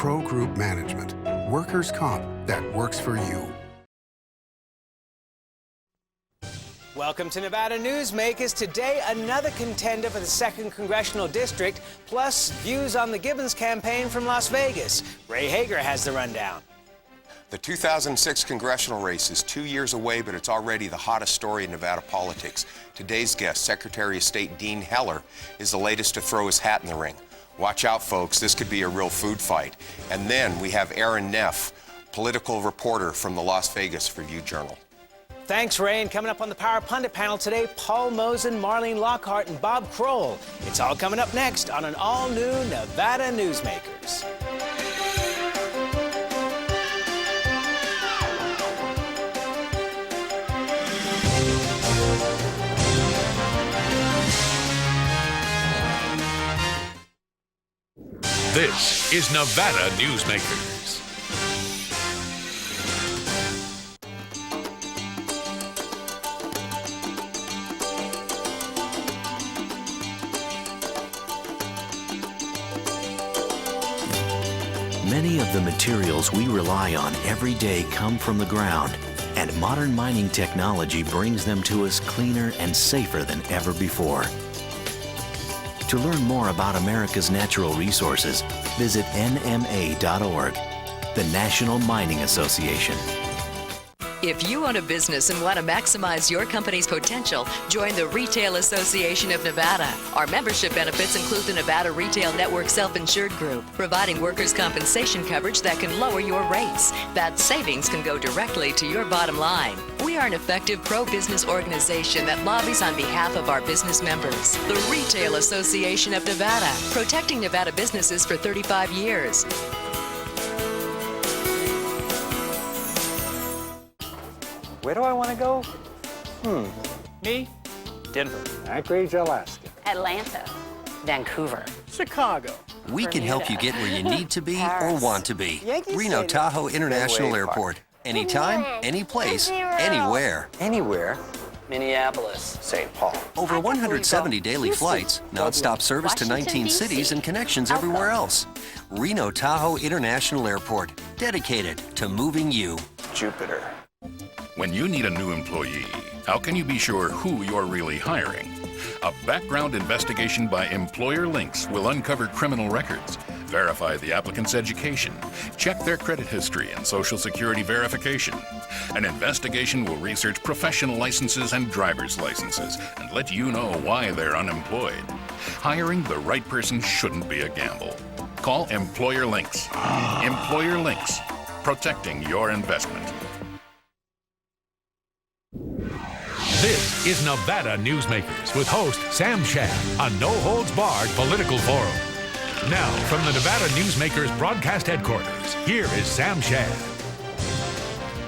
Pro Group Management. Workers' comp that works for you. Welcome to Nevada Newsmakers. Today, another contender for the 2nd Congressional District, plus views on the Gibbons campaign from Las Vegas. Ray Hagar has the rundown. The 2006 congressional race is 2 years away, but it's already the hottest story in Nevada politics. Today's guest, Secretary of State Dean Heller, is the latest to throw his hat in the ring. Watch out, folks. This could be a real food fight. And then we have Erin Neff, political reporter from the Las Vegas Review-Journal. Thanks, Ray. And coming up on the Power Pundit panel today, Paul Mozen, Marlene Lockard, and Bob Crowell. It's all coming up next on an all-new Nevada Newsmakers. This is Nevada Newsmakers. Many of the materials we rely on every day come from the ground, and modern mining technology brings them to us cleaner and safer than ever before. To learn more about America's natural resources, visit nma.org, the National Mining Association. If you own a business and want to maximize your company's potential, join the Retail Association of Nevada. Our membership benefits include the Nevada Retail Network Self-Insured Group, providing workers' compensation coverage that can lower your rates. That savings can go directly to your bottom line. We are an effective pro-business organization that lobbies on behalf of our business members. The Retail Association of Nevada, protecting Nevada businesses for 35 years. Where do I want to go? Me? Denver. Anchorage, Alaska. Atlanta. Vancouver. Chicago. We can help you get where you need to be or want to be. Reno Tahoe International Airport. Anytime, any place, anywhere. Anywhere? Minneapolis. St. Paul. Over 170 daily flights, non-stop service to 19 cities and connections everywhere else. Reno Tahoe International Airport. Dedicated to moving you. Jupiter. When you need a new employee, how can you be sure who you're really hiring? A background investigation by Employer Links will uncover criminal records, verify the applicant's education, check their credit history and Social Security verification. An investigation will research professional licenses and driver's licenses and let you know why they're unemployed. Hiring the right person shouldn't be a gamble. Call Employer Links. Employer Links, protecting your investment. This is Nevada Newsmakers with host Sam Shad, a no-holds-barred political forum. Now, from the Nevada Newsmakers broadcast headquarters, here is Sam Shad.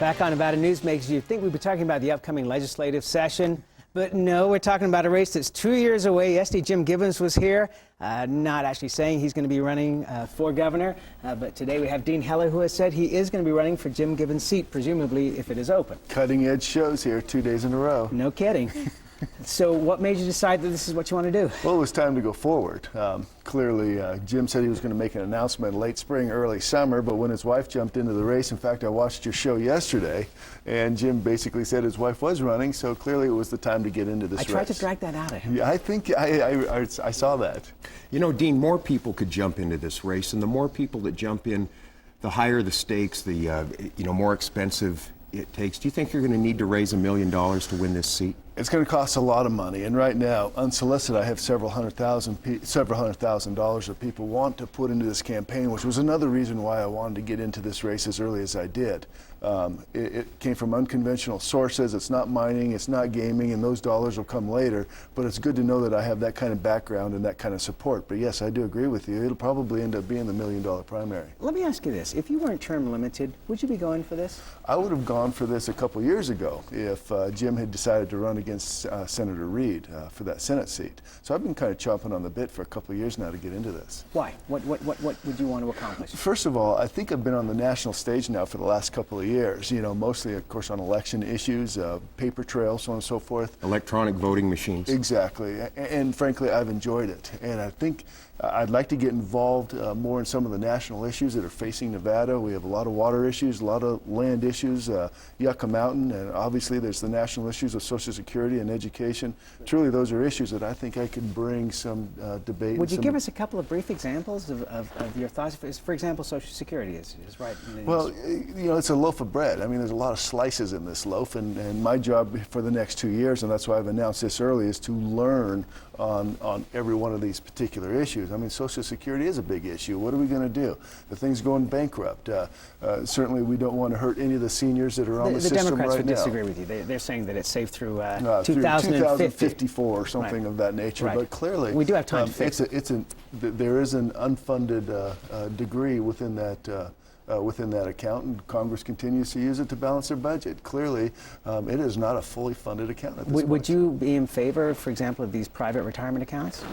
Back on Nevada Newsmakers, you'd think we'd be talking about the upcoming legislative session, but no, we're talking about a race that's 2 years away. Yesterday, Jim Gibbons was here, not actually saying he's going to be running for governor, but today we have Dean Heller, who has said he is going to be running for Jim Gibbons' seat, presumably if it is open. Cutting edge shows here 2 days in a row. No kidding. So what made you decide that this is what you want to do? Well, it was time to go forward. Clearly, Jim said he was going to make an announcement late spring, early summer, but when his wife jumped into the race, in fact, I watched your show yesterday, and Jim basically said his wife was running, so clearly it was the time to get into this race. I tried to drag that out of him. Yeah, I think I saw that. You know, Dean, more people could jump into this race, and the more people that jump in, the higher the stakes, the more expensive it takes. Do you think you're going to need to raise $1 million to win this seat? It's going to cost a lot of money, and right now, unsolicited, I have several hundred thousand dollars that people want to put into this campaign, which was another reason why I wanted to get into this race as early as I did. It came from unconventional sources. It's not mining, it's not gaming, and those dollars will come later, but it's good to know that I have that kind of background and that kind of support. But yes, I do agree with you. It'll probably end up being the $1 million primary. Let me ask you this. If you weren't term limited, would you be going for this? I would have gone for this a couple years ago if Jim had decided to run against Senator Reed for that Senate seat. So I've been kind of chomping on the bit for a couple of years now to get into this. Why? What would you want to accomplish? First of all, I think I've been on the national stage now for the last couple of years, you know, mostly, of course, on election issues, paper trail, so on and so forth. Electronic voting machines. Exactly. And frankly, I've enjoyed it. And I think I'd like to get involved more in some of the national issues that are facing Nevada. We have a lot of water issues, a lot of land issues, Yucca Mountain, and obviously there's the national issues of Social Security and education. Truly, those are issues that I think I could bring some debate. Would you give us a couple of brief examples of your thoughts? For example, Social Security is right. Well, it's a loaf of bread. I mean, there's a lot of slices in this loaf, and my job for the next 2 years, and that's why I've announced this early, is to learn on every one of these particular issues. I mean, Social Security is a big issue. What are we going to do? The thing's going bankrupt. Certainly, we don't want to hurt any of the seniors that are on the system right now. The Democrats would disagree with you. They're saying that it's safe through 2054 or something of that nature. Right. But clearly, we do have time to fix it. There is an unfunded degree within that account, and Congress continues to use it to balance their budget. Clearly, it is not a fully funded account at this point. Would you be in favor, for example, of these private retirement accounts?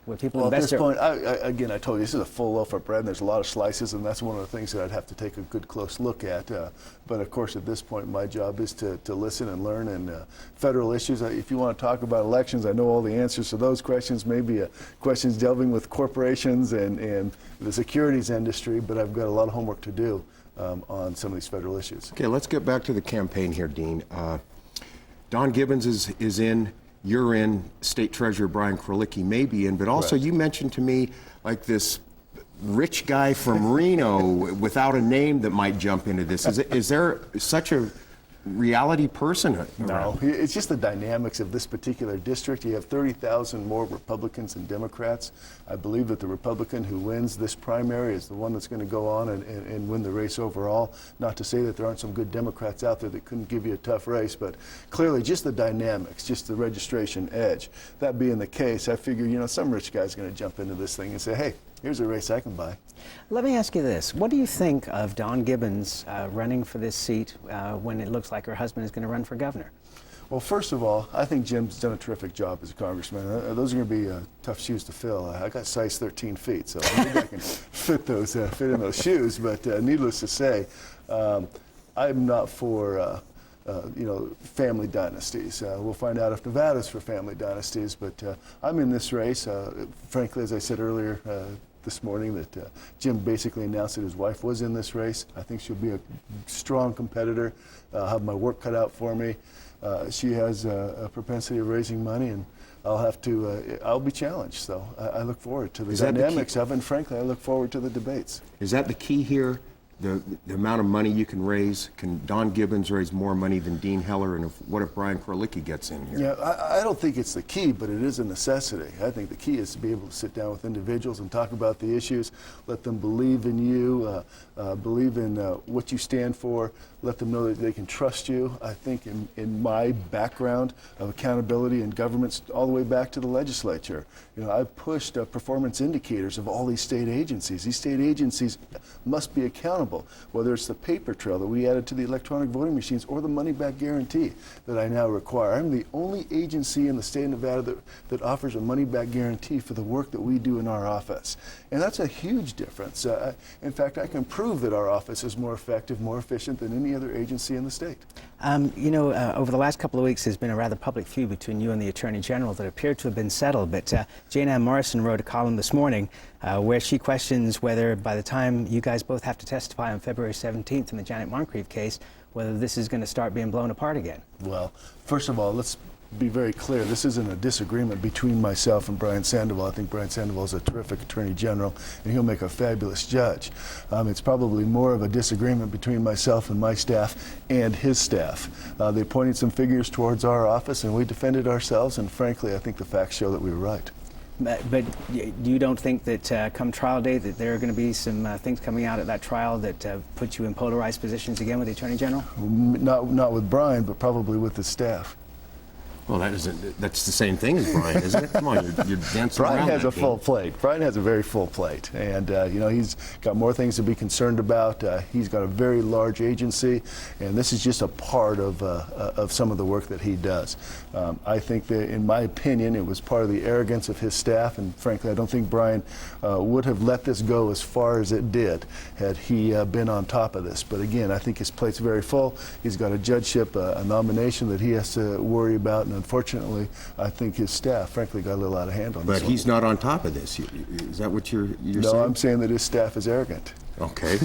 Where people invest at this point, again, I told you, this is a full loaf of bread, and there's a lot of slices, and that's one of the things that I'd have to take a good, close look at. But, of course, at this point, my job is to listen and learn. And federal issues, if you want to talk about elections, I know all the answers to those questions, maybe questions delving with corporations and the securities industry, but I've got a lot of homework to do on some of these federal issues. Okay, let's get back to the campaign here, Dean. Don Gibbons is in. You're in, State Treasurer Brian Krolicki may be in, but also you mentioned to me like this rich guy from Reno without a name that might jump into this. Is there such a reality person around? No, it's just the dynamics of this particular district. You have 30,000 more Republicans than Democrats. I believe that the Republican who wins this primary is the one that's going to go on and win the race overall. Not to say that there aren't some good Democrats out there that couldn't give you a tough race, but clearly just the dynamics, just the registration edge. That being the case, I figure, some rich guy's going to jump into this thing and say, hey, here's a race I can buy. Let me ask you this. What do you think of Dawn Gibbons running for this seat when it looks like her husband is going to run for governor? Well, first of all, I think Jim's done a terrific job as a congressman. Those are going to be tough shoes to fill. I got size 13 feet, so maybe I can fit in those shoes. But needless to say, I'm not for family dynasties. We'll find out if Nevada's for family dynasties, but I'm in this race. Frankly, as I said earlier this morning, that Jim basically announced that his wife was in this race. I think she'll be a strong competitor. I'll have my work cut out for me. She has a propensity of raising money, and I'll be challenged. So I look forward to the dynamics of it, and frankly, I look forward to the debates. Is that the key here? The amount of money you can raise? Can Don Gibbons raise more money than Dean Heller? And what if Brian Krolicki gets in here? Yeah, I don't think it's the key, but it is a necessity. I think the key is to be able to sit down with individuals and talk about the issues, let them believe in you, believe in what you stand for, let them know that they can trust you. I think in my background of accountability in governments all the way back to the legislature, I've pushed performance indicators of all these state agencies. These state agencies must be accountable, whether it's the paper trail that we added to the electronic voting machines or the money-back guarantee that I now require. I'm the only agency in the state of Nevada that offers a money-back guarantee for the work that we do in our office. And that's a huge difference. In fact, I can prove that our office is more effective, more efficient than any other agency in the state. Over the last couple of weeks, there's been a rather public feud between you and the Attorney General that appeared to have been settled. But Jane Ann Morrison wrote a column this morning where she questions whether by the time you guys both have to testify on February 17th in the Janet Moncrief case, whether this is going to start being blown apart again. Well, first of all, let's be very clear. This isn't a disagreement between myself and Brian Sandoval. I think Brian Sandoval is a terrific Attorney General, and he'll make a fabulous judge. It's probably more of a disagreement between myself and my staff and his staff. They pointed some figures towards our office, and we defended ourselves, and frankly, I think the facts show that we were right. But you don't think that come trial day that there are going to be some things coming out at that trial that put you in polarized positions again with the Attorney General? Not with Brian, but probably with his staff. Well, that's the same thing as Brian, isn't it? Come on, you're dancing around. Brian has a full plate. Brian has a very full plate, and he's got more things to be concerned about. He's got a very large agency, and this is just a part of some of the work that he does. I think that, in my opinion, it was part of the arrogance of his staff, and frankly, I don't think Brian would have let this go as far as it did had he been on top of this. But again, I think his plate's very full. He's got a judgeship, a nomination that he has to worry about. And unfortunately, I think his staff, frankly, got a little out of hand on this But one. he's not on top of this. Is that what you're saying? No, I'm saying that his staff is arrogant. Okay.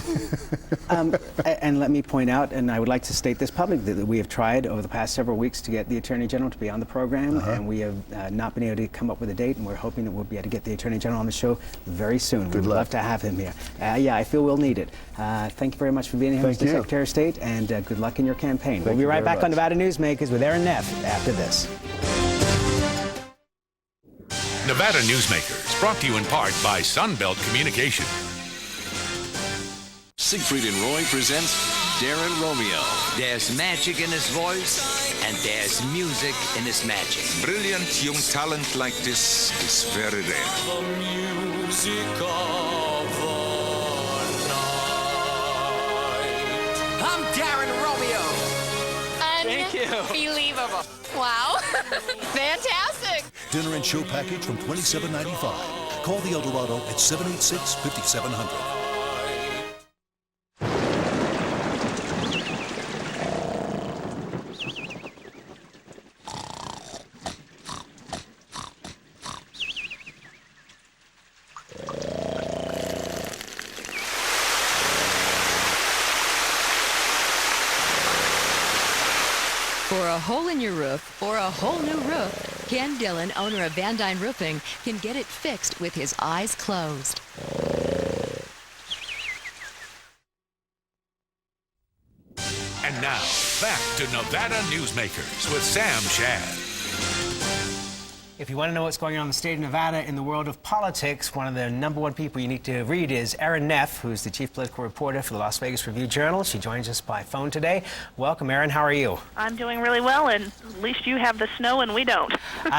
And let me point out, and I would like to state this publicly, that we have tried over the past several weeks to get the Attorney General to be on the program, and we have not been able to come up with a date, and we're hoping that we'll be able to get the Attorney General on the show very soon. We'd love to have him here. Yeah, I feel we'll need it. Thank you very much for being here, Mr. Secretary of State, and good luck in your campaign. We'll be right back on Nevada Newsmakers with Erin Neff after this. Nevada Newsmakers, brought to you in part by Sunbelt Communication. Siegfried and Roy presents Darren Romeo. There's magic in his voice, and there's music in his magic. Brilliant young talent like this is very rare. The music of the night. I'm Darren Romeo. Unbelievable. Wow. Fantastic. Dinner and show package from $27.95. Call the Eldorado at 786-5700. For a hole in your roof or a whole new roof, Ken Dillon, owner of Van Dyne Roofing, can get it fixed with his eyes closed. And now, back to Nevada Newsmakers with Sam Shad. If you want to know what's going on in the state of Nevada in the world of politics, one of the #1 people you need to read is Erin Neff, who's the chief political reporter for the Las Vegas Review-Journal. She joins us by phone today. Welcome, Erin. How are you? I'm doing really well, and at least you have the snow and we don't.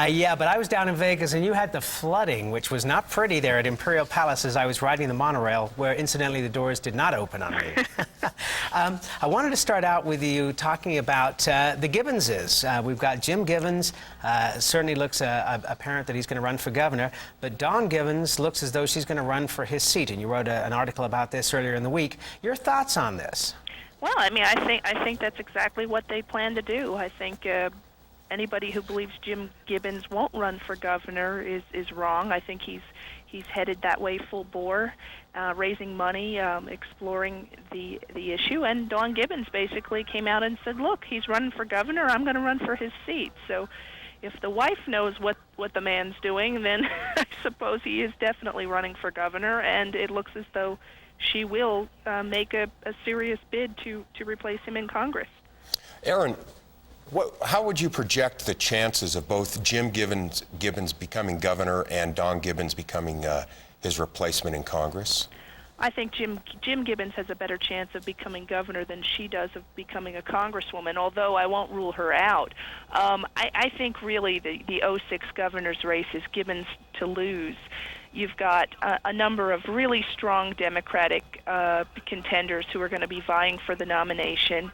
Yeah, but I was down in Vegas, and you had the flooding, which was not pretty there at Imperial Palace as I was riding the monorail, where, incidentally, the doors did not open on me. I wanted to start out with you talking about the Gibbonses. We've got Jim Gibbons. Certainly looks apparent that he's going to run for governor, but Dawn Gibbons looks as though she's going to run for his seat, and you wrote an article about this earlier in the week. Your thoughts on this? Well, I mean, I think that's exactly what they plan to do. I think anybody who believes Jim Gibbons won't run for governor is wrong. I think he's headed that way full bore, raising money, exploring the issue. And Dawn Gibbons basically came out and said, look, he's running for governor, I'm going to run for his seat. So if the wife knows what the man's doing, then I suppose he is definitely running for governor, and it looks as though she will make a serious bid to replace him in Congress. Erin, how would you project the chances of both Jim Gibbons becoming governor and Dawn Gibbons becoming his replacement in Congress? I think Jim Gibbons has a better chance of becoming governor than she does of becoming a congresswoman, although I won't rule her out. I think really the 06 governor's race is Gibbons to lose. You've got a number of really strong Democratic contenders who are going to be vying for the nomination.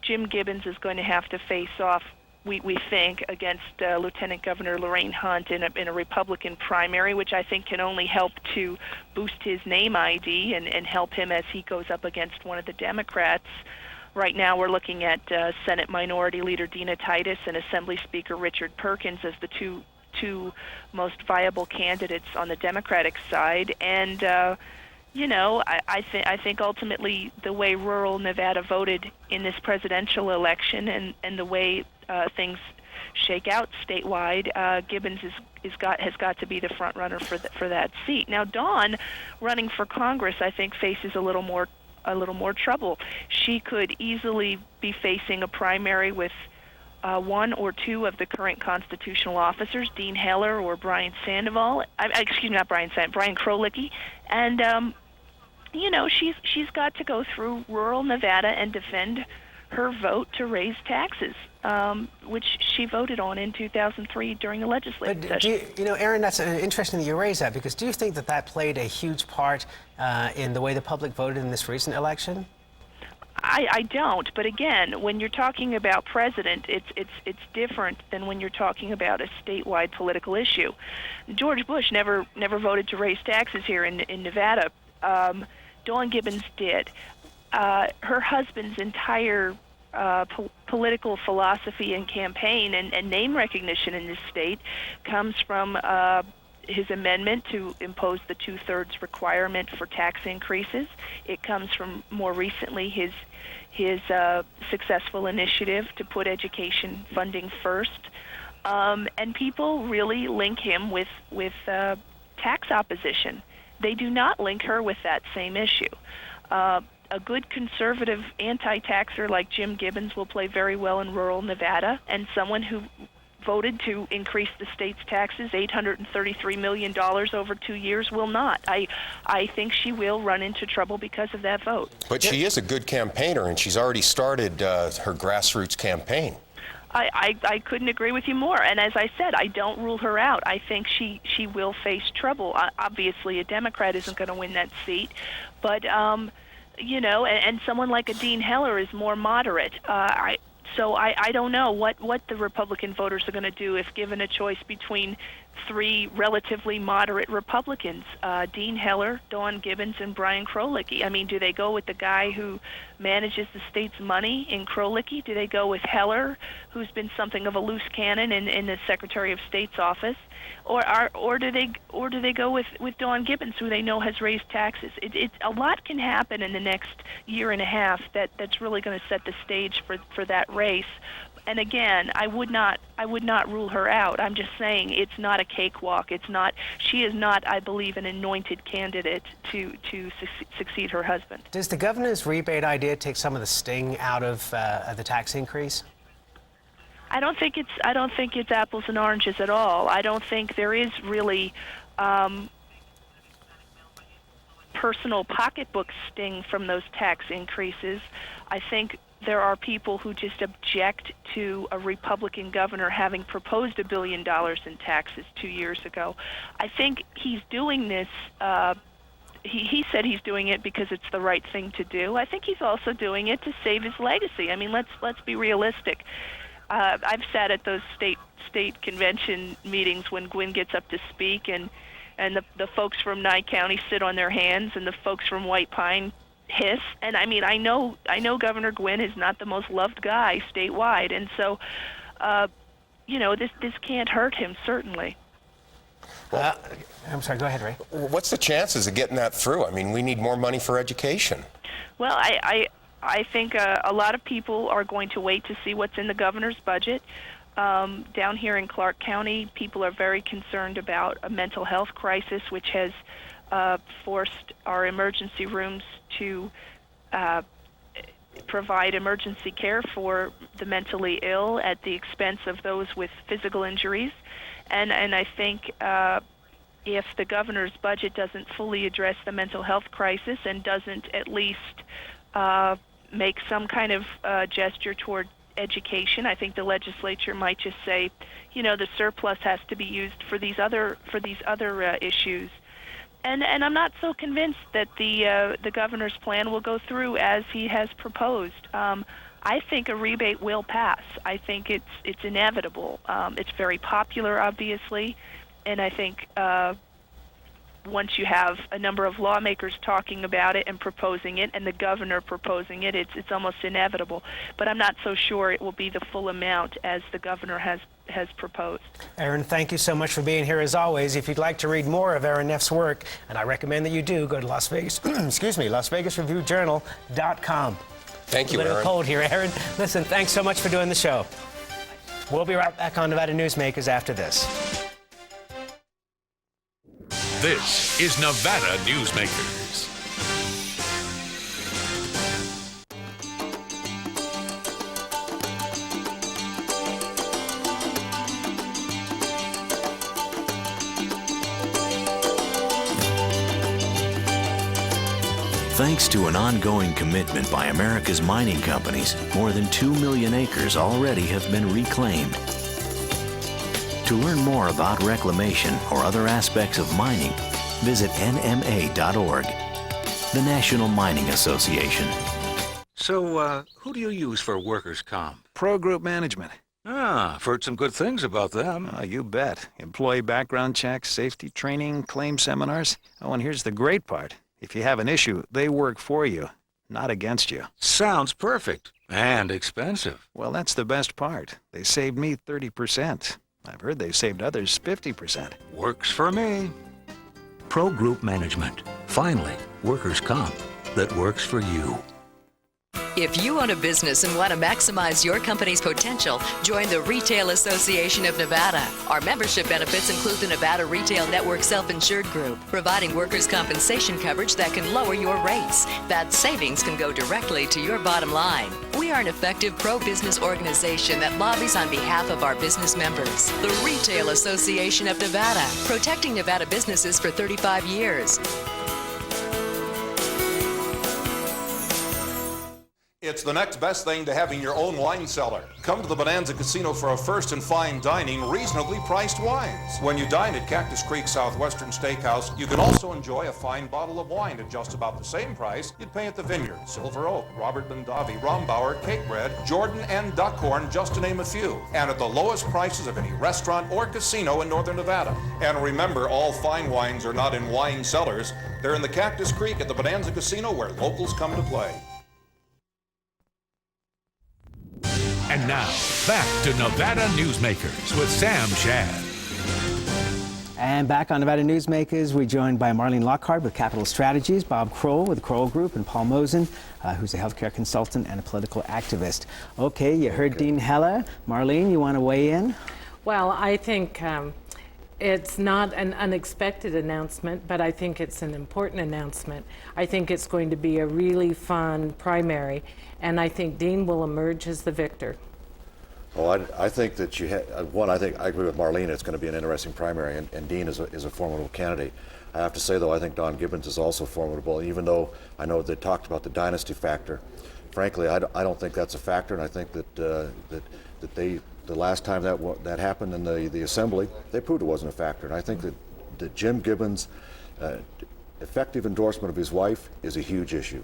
Jim Gibbons is going to have to face off, we think, against Lieutenant Governor Lorraine Hunt in a Republican primary, which I think can only help to boost his name ID and help him as he goes up against one of the Democrats. Right now we're looking at Senate Minority Leader Dina Titus and Assembly Speaker Richard Perkins as the two most viable candidates on the Democratic side. And I think ultimately the way rural Nevada voted in this presidential election and the way things shake out statewide, Gibbons has got to be the front runner for that seat. Now, Dawn running for Congress, I think, faces a little more trouble. She could easily be facing a primary with one or two of the current constitutional officers, Dean Heller or Brian Sandoval. Brian Krolicki, and she's got to go through rural Nevada and defend her vote to raise taxes, which she voted on in 2003 during the legislative session. Erin, that's interesting that you raise that, because do you think that played a huge part in the way the public voted in this recent election? I don't, but again, when you're talking about president, it's different than when you're talking about a statewide political issue. George Bush never voted to raise taxes here in Nevada. Dawn Gibbons did. Her husband's entire political philosophy and campaign and name recognition in this state comes from his amendment to impose the 2/3 requirement for tax increases. It comes from, more recently, his successful initiative to put education funding first. And people really link him with tax opposition. They do not link her with that same issue. A good conservative anti-taxer like Jim Gibbons will play very well in rural Nevada, and someone who voted to increase the state's taxes $833 million over 2 years will not. I think she will run into trouble because of that vote. But she is a good campaigner, and she's already started her grassroots campaign. I couldn't agree with you more. And as I said, I don't rule her out. I think she will face trouble. Obviously, a Democrat isn't going to win that seat. But, you know, and someone like a Dean Heller is more moderate. So I don't know what the Republican voters are going to do if given a choice between three relatively moderate Republicans, Dean Heller, Dawn Gibbons, and Brian Krolicki. I mean, do they go with the guy who manages the state's money in Krolicki? Do they go with Heller, who's been something of a loose cannon in the Secretary of State's office? Or do they go with Dawn Gibbons, who they know has raised taxes? A lot can happen in the next year and a half that's really going to set the stage for that race. And again, I would not rule her out. I'm just saying it's not a cakewalk. She is not, I believe, an anointed candidate to succeed her husband. Does the governor's rebate idea take some of the sting out of the tax increase? I don't think it's apples and oranges at all. I don't think there is really personal pocketbook sting from those tax increases. I think there are people who just object to a Republican governor having proposed $1 billion in taxes 2 years ago. I think he's doing this. He said he's doing it because it's the right thing to do. I think he's also doing it to save his legacy. I mean, let's be realistic. I've sat at those state convention meetings when Gwynn gets up to speak, and the folks from Nye County sit on their hands, and the folks from White Pine hiss. And I mean, I know Governor Gwynn is not the most loved guy statewide, and so you know, this can't hurt him, certainly. Well, I'm sorry, go ahead, Ray. What's the chances of getting that through? I mean, we need more money for education. Well, I think a lot of people are going to wait to see what's in the governor's budget. Down here in Clark County, people are very concerned about a mental health crisis, which has forced our emergency rooms to provide emergency care for the mentally ill at the expense of those with physical injuries. And I think if the governor's budget doesn't fully address the mental health crisis and doesn't at least make some kind of gesture toward education, I think the legislature might just say, you know, the surplus has to be used for these other issues. And I'm not so convinced that the governor's plan will go through as he has proposed. I think a rebate will pass. I think it's inevitable. It's very popular, obviously, and I think once you have a number of lawmakers talking about it and proposing it, and the governor proposing it, it's almost inevitable. But I'm not so sure it will be the full amount as the governor has proposed. Erin, thank you so much for being here as always. If you'd like to read more of Erin Neff's work, and I recommend that you do, go to Las Vegas, LasVegasReviewJournal.com. Thank you, Erin. A little Erin. cold here, Erin. Listen, thanks so much for doing the show. We'll be right back on Nevada Newsmakers after this. This is Nevada Newsmakers. Thanks to an ongoing commitment by America's mining companies, more than 2 million acres already have been reclaimed. To learn more about reclamation or other aspects of mining, visit nma.org, the National Mining Association. So, who do you use for workers' comp? Pro Group Management. Ah, I've heard some good things about them. Oh, you bet. Employee background checks, safety training, claim seminars. Oh, and here's the great part. If you have an issue, they work for you. not against you. Sounds perfect. And expensive. Well, that's the best part. They saved me 30%. I've heard they've saved others 50%. Works for me. Pro Group Management. Finally, workers' comp that works for you. If you own a business and want to maximize your company's potential, join the Retail Association of Nevada. Our membership benefits include the Nevada Retail Network Self-Insured Group, providing workers' compensation coverage that can lower your rates. That savings can go directly to your bottom line. We are an effective pro-business organization that lobbies on behalf of our business members. The Retail Association of Nevada, protecting Nevada businesses for 35 years. It's the next best thing to having your own wine cellar. Come to the Bonanza Casino for a first in fine dining, reasonably priced wines. When you dine at Cactus Creek Southwestern Steakhouse, you can also enjoy a fine bottle of wine at just about the same price you'd pay at the Vineyard, Silver Oak, Robert Mondavi, Rombauer, Cape Red, Jordan, and Duckhorn, just to name a few. And at the lowest prices of any restaurant or casino in Northern Nevada. And remember, all fine wines are not in wine cellars. They're in the Cactus Creek at the Bonanza Casino, where locals come to play. And now, back to Nevada Newsmakers with Sam Shad. And back on Nevada Newsmakers, we're joined by Marlene Lockard with Capital Strategies, Bob Crowell with the Crowell Group, and Paul Mozen, who's a healthcare consultant and a political activist. Okay, you heard Dean Heller. Marlene, you want to weigh in? Well, I think it's not an unexpected announcement, but I think it's an important announcement. I think it's going to be a really fun primary, and I think Dean will emerge as the victor. Well, I think that I think I agree with Marlene. It's going to be an interesting primary, and Dean is a formidable candidate. I have to say, though, I think Don Gibbons is also formidable, even though I know they talked about the dynasty factor. Frankly, I don't think that's a factor, and I think that the last time that happened in the assembly, they proved it wasn't a factor. And I think that Jim Gibbons' effective endorsement of his wife is a huge issue.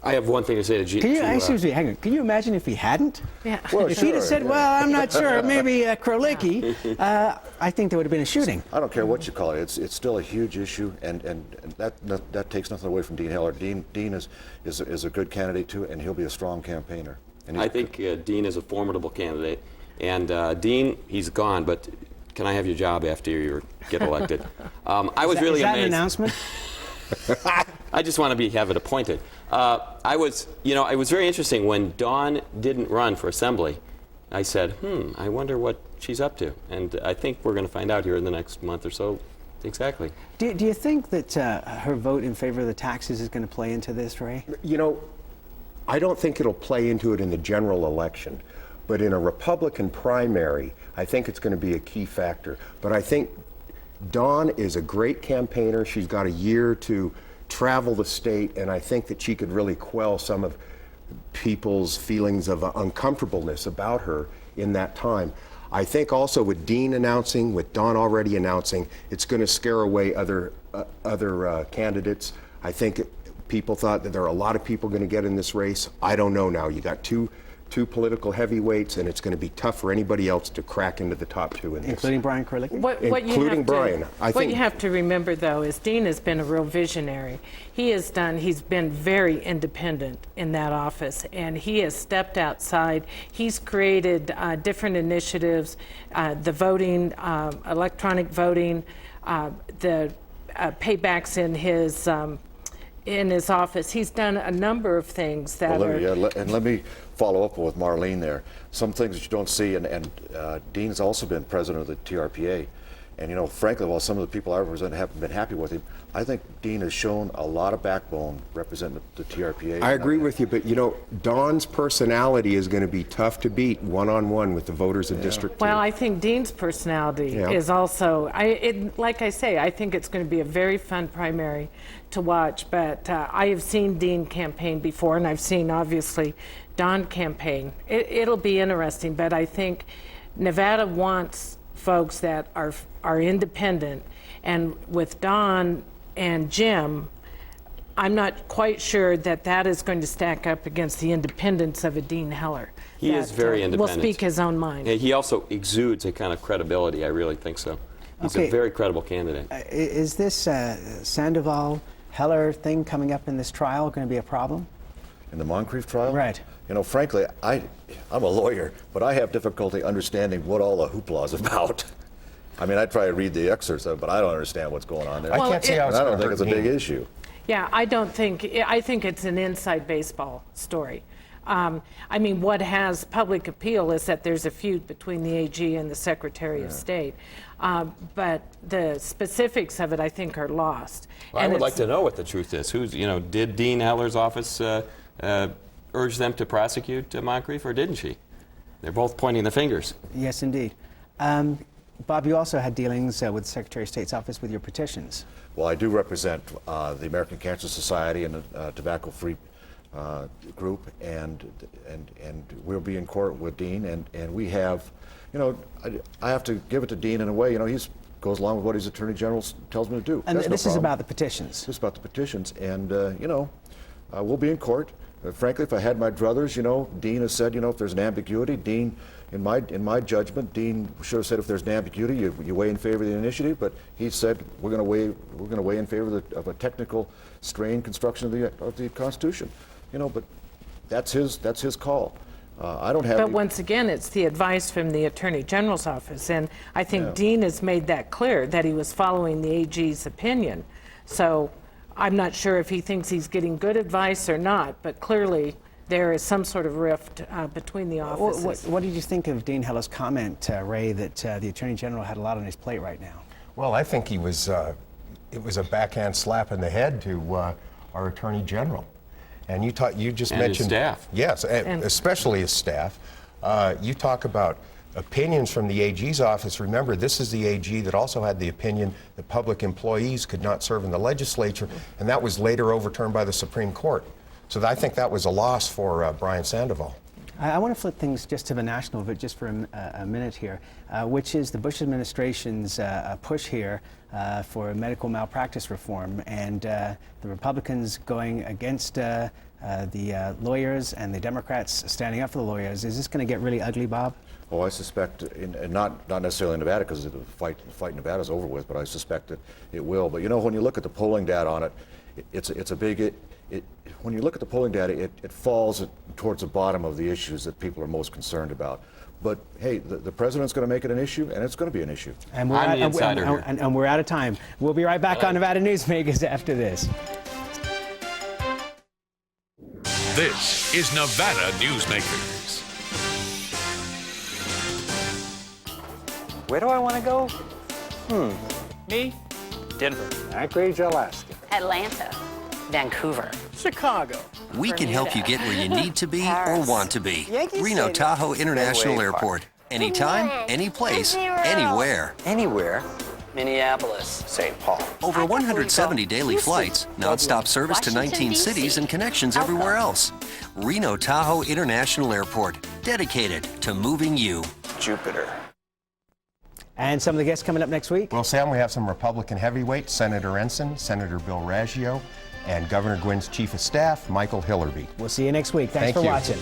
I have one thing to say to hang on. Can you imagine if he hadn't? Yeah. Well, if he'd have said, well, I'm not sure, maybe Krolicki, I think there would have been a shooting. I don't care what you call it. It's still a huge issue, and that takes nothing away from Dean Heller. Dean is a good candidate, too, and he'll be a strong campaigner. And I think Dean is a formidable candidate. And Dean, he's gone, but can I have your job after you get elected? I was really amazed. Is that an announcement? I just want to have it appointed. It was very interesting when Dawn didn't run for assembly. I said, I wonder what she's up to. And I think we're going to find out here in the next month or so exactly. Do you think that her vote in favor of the taxes is going to play into this, Ray? You know, I don't think it'll play into it in the general election. But in a Republican primary, I think it's going to be a key factor. But I think Dawn is a great campaigner. She's got a year to travel the state, and I think that she could really quell some of people's feelings of uncomfortableness about her in that time. I think also with Dean announcing, with Dawn already announcing, it's going to scare away other candidates. I think people thought that there are a lot of people going to get in this race. I don't know now. You got two political heavyweights, and it's going to be tough for anybody else to crack into the top two in this. Including Brian Krolicki? Including Brian. What you have to remember, though, is Dean has been a real visionary. He's been very independent in that office, and he has stepped outside. He's created different initiatives, the voting, electronic voting, the paybacks in his office. He's done a number of things that let me follow up with Marlene there. Some things that you don't see, and Dean's also been president of the TRPA. And frankly, while some of the people I represent haven't been happy with him, I think Dean has shown a lot of backbone representing the TRPA. I agree with you, but Dawn's personality is going to be tough to beat one-on-one with the voters of District 2. Well, I think Dean's personality is also, like I say, I think it's going to be a very fun primary to watch, but I have seen Dean campaign before, and I've seen, obviously, Dawn campaign. It'll be interesting, but I think Nevada wants folks that are independent, and with Dawn and Jim, I'm not quite sure that is going to stack up against the independence of a Dean Heller. He is very independent. Will speak his own mind. He also exudes a kind of credibility. I really think so. He's a very credible candidate. Is this Sandoval-Heller thing coming up in this trial going to be a problem? in the Moncrief trial. Right. You know, frankly, I'm a lawyer, but I have difficulty understanding what all the hoopla is about. I mean, I try to read the excerpts of it, but I don't understand what's going on there. I can't see how it's I going don't to think hurt it's a big Dean. issue. Yeah, I think it's an inside baseball story. I mean, what has public appeal is that there's a feud between the AG and the Secretary of State. But the specifics of it, I think, are lost. Well, I would like to know what the truth is. Did Dean Heller's office urge them to prosecute Moncrief, or didn't she? They're both pointing the fingers. Yes, indeed. Bob, you also had dealings with the Secretary of State's office with your petitions. Well, I do represent the American Cancer Society and the tobacco-free group, and we'll be in court with Dean, and we have, I have to give it to Dean in a way. He goes along with what his Attorney General tells me to do. And That's this no is problem. about the petitions. This is about the petitions, and we'll be in court. Frankly, if I had my druthers, Dean has said, if there's an ambiguity, Dean, in my judgment, Dean should have said if there's an ambiguity, you weigh in favor of the initiative. But he said we're going to weigh in favor of a technical, strained construction of the Constitution. But that's his call. I don't have. But once again, it's the advice from the Attorney General's office, and I think Dean has made that clear that he was following the AG's opinion. So I'm not sure if he thinks he's getting good advice or not, but clearly there is some sort of rift between the offices. What did you think of Dean Heller's comment, Ray, that the Attorney General had a lot on his plate right now? Well, I think it was a backhand slap in the head to our Attorney General. And you just mentioned his staff. Yes, and especially his staff. You talk about opinions from the AG's office. Remember, this is the AG that also had the opinion that public employees could not serve in the legislature, and that was later overturned by the Supreme Court. So I think that was a loss for Brian Sandoval. I want to flip things just to the national, but just for a minute here, which is the Bush administration's push here for medical malpractice reform, and the Republicans going against the lawyers and the Democrats standing up for the lawyers. Is this going to get really ugly, Bob? Oh, I suspect, not necessarily in Nevada, because the fight in Nevada is over with, but I suspect that it will. But when you look at the polling data on it, it's a big. When you look at the polling data, it falls towards the bottom of the issues that people are most concerned about. But hey, the president's going to make it an issue, and it's going to be an issue. And we're and we're out of time. We'll be right back on Nevada Newsmakers after this. This is Nevada Newsmakers. Where do I want to go? Me? Denver. Anchorage, Alaska. Atlanta. Vancouver. Chicago. We can help you get where you need to be or want to be. Reno Tahoe International Airport. Anytime, any place, anywhere. Anywhere. Minneapolis. St. Paul. Over 170 daily flights, non-stop service to 19 cities and connections everywhere else. Reno Tahoe International Airport, dedicated to moving you. Jupiter. And some of the guests coming up next week? Well, Sam, we have some Republican heavyweights, Senator Ensign, Senator Bill Raggio, and Governor Gwynn's Chief of Staff, Michael Hillerby. We'll see you next week. Thanks for watching.